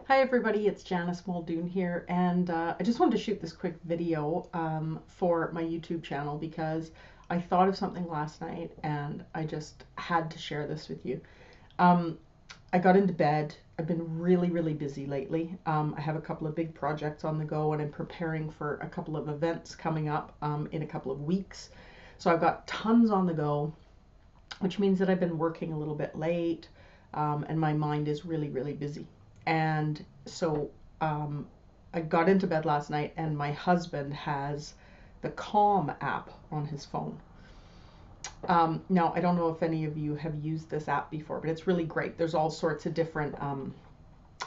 Hi everybody, it's Janice Muldoon here, and I just wanted to shoot this quick video for my YouTube channel because I thought of something last night and I just had to share this with you. Um, I got into bed. I've been really busy lately. I have a couple of big projects on the go and I'm preparing for a couple of events coming up in a couple of weeks. So I've got tons on the go, which means that I've been working a little bit late, and my mind is really busy. And so I got into bed last night, and my husband has the Calm app on his phone. Now, I don't know if any of you have used this app before, but it's really great. There's all sorts of different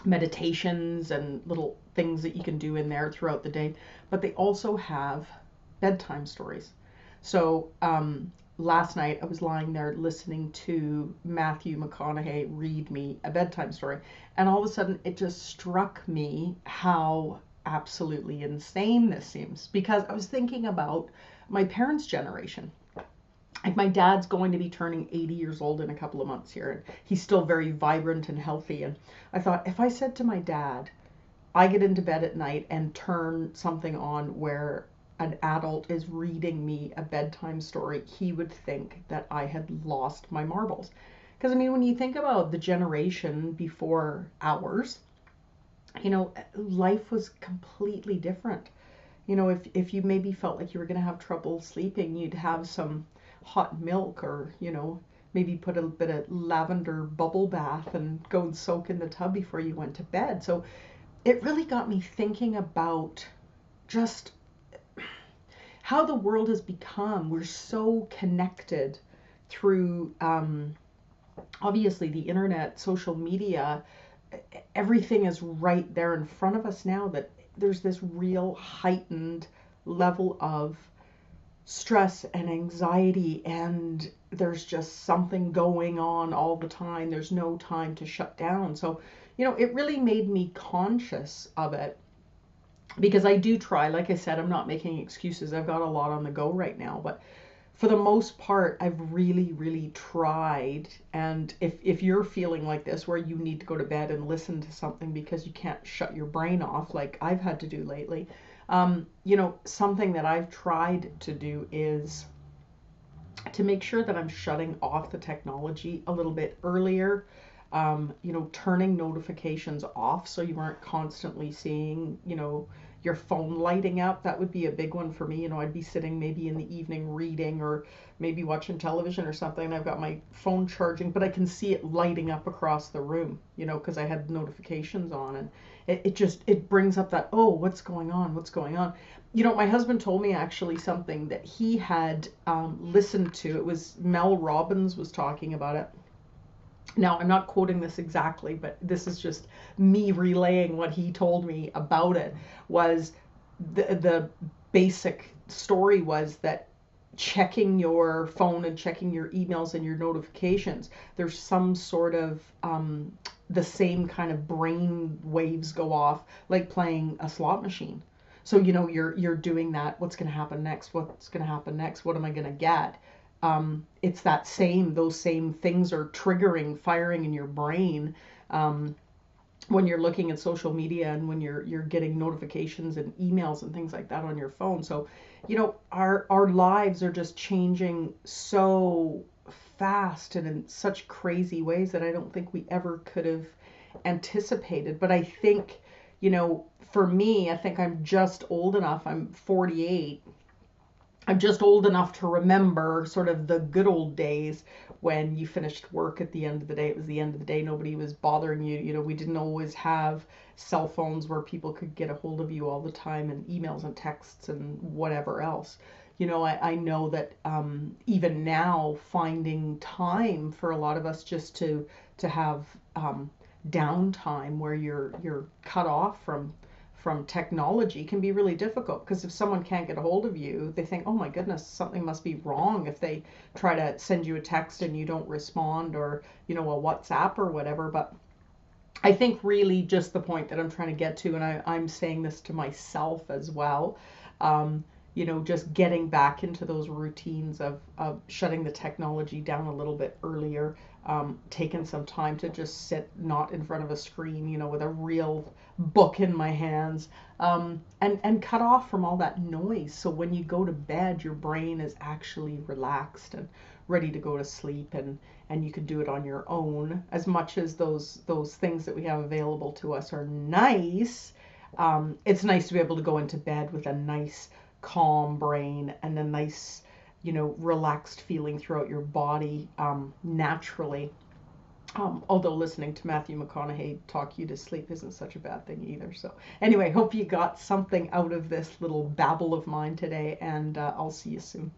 meditations and little things that you can do in there throughout the day, but they also have bedtime stories. So last night I was lying there listening to Matthew McConaughey read me a bedtime story, and all of a sudden it just struck me how absolutely insane this seems, because I was thinking about my parents' generation. Like, my dad's going to be turning 80 years old in a couple of months here, and he's still very vibrant and healthy. And I thought, if I said to my dad, I get into bed at night and turn something on where an adult is reading me a bedtime story, he would think that I had lost my marbles. Because, I mean, when you think about the generation before ours, life was completely different. If you maybe felt like you were going to have trouble sleeping, you'd have some hot milk, or, maybe put a bit of lavender bubble bath and go and soak in the tub before you went to bed. So it really got me thinking about just how the world has become. We're so connected through, obviously, the internet, social media. Everything is right there in front of us now, that there's this real heightened level of stress and anxiety, and there's just something going on all the time. There's no time to shut down. So, it really made me conscious of it, because I do try. Like I said, I'm not making excuses. I've got a lot on the go right now, but for the most part, I've really tried. And if you're feeling like this, where you need to go to bed and listen to something because you can't shut your brain off, like I've had to do lately, something that I've tried to do is to make sure that I'm shutting off the technology a little bit earlier. Turning notifications off so you aren't constantly seeing, your phone lighting up. That would be a big one for me. I'd be sitting maybe in the evening reading or maybe watching television or something, and I've got my phone charging, but I can see it lighting up across the room, because I had notifications on, and it brings up that, oh, what's going on? What's going on? My husband told me actually something that he had listened to. It was Mel Robbins was talking about it. Now, I'm not quoting this exactly, but this is just me relaying what he told me about it. Was the basic story was that checking your phone and checking your emails and your notifications, there's some sort of the same kind of brain waves go off, like playing a slot machine. So, you're doing that. What's going to happen next? What's going to happen next? What am I going to get? It's those same things are firing in your brain, when you're looking at social media, and when you're getting notifications and emails and things like that on your phone. So, our lives are just changing so fast and in such crazy ways that I don't think we ever could have anticipated. But I think, for me, I think I'm just old enough. I'm 48. I'm just old enough to remember sort of the good old days when you finished work at the end of the day. It was the end of the day. Nobody was bothering you. We didn't always have cell phones where people could get a hold of you all the time, and emails and texts and whatever else. I know that even now, finding time for a lot of us just to have downtime where you're cut off from technology can be really difficult, because if someone can't get a hold of you, they think, oh my goodness, something must be wrong if they try to send you a text and you don't respond, or a WhatsApp or whatever. But I think really just the point that I'm trying to get to, and I'm saying this to myself as well, just getting back into those routines of shutting the technology down a little bit earlier, taken some time to just sit not in front of a screen, with a real book in my hands, and cut off from all that noise. So when you go to bed, your brain is actually relaxed and ready to go to sleep, and you can do it on your own. As much as those things that we have available to us are nice, it's nice to be able to go into bed with a nice calm brain and a nice, relaxed feeling throughout your body, naturally. Although listening to Matthew McConaughey talk you to sleep isn't such a bad thing either. So anyway, hope you got something out of this little babble of mine today, and I'll see you soon.